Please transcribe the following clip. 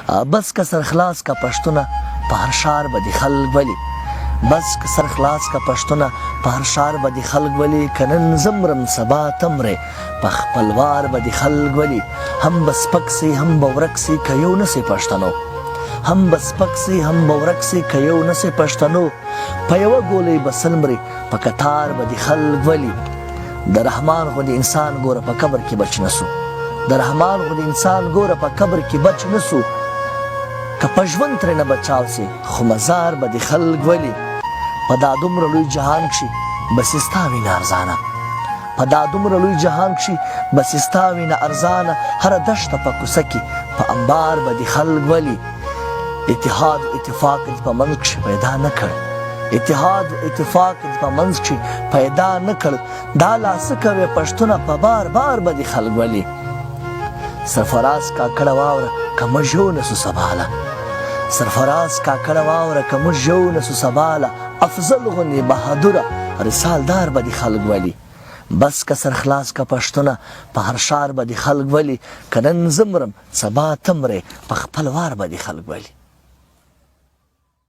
بس که سر خلاص کا پښتونه په هر ښار به د خلک ولي بس که سر خلاص کا پښتونه په هر ښار به د خلک ولي که نن زمرم سبا تمرې په خپل وار به د خلک ولي هم به سپک سي هم به ورک سي که یو نسي پښتنو هم به سپک سي هم به ورک سي که یو نسي پښتنو په یوه ګولۍ به سل مري په کتار به د خلک ولي د رحمان خو د انسان ګوره په قبر کې بچ نسو د رحمان خو د انسان ګوره په قبر کې بچ نسو که په ژوند ترې نه بچاو سي خو مزار به د خلک ولي په دا دومره لوی جهان کښې بس ستا وینه ارزانه په دا دومره لوی جهان کښې بس ستا وینه ارزانه هره دشته په کوڅه کې په انبار به د خلک ولي اتحاد و اتفاق دې په منځ کښې پیدا نه کړ اتحاد و اتفاق دې په منځ کښې پیدا نه کړ دا لا څه کوې پښتونه په بار بار به د خلک ولي سرفراز کاکړه واوره که موږ یو نسو سباله سرفراز کاکړه واوره که موږ یو نسو سباله افضل غوندې بهادوره رسالدار به د خلک ولي بس که سر خلاص کا پښتونه په هر ښار به د خلک ولي که نن زمرم سبا تمرې په خپل وار به د خلک ولي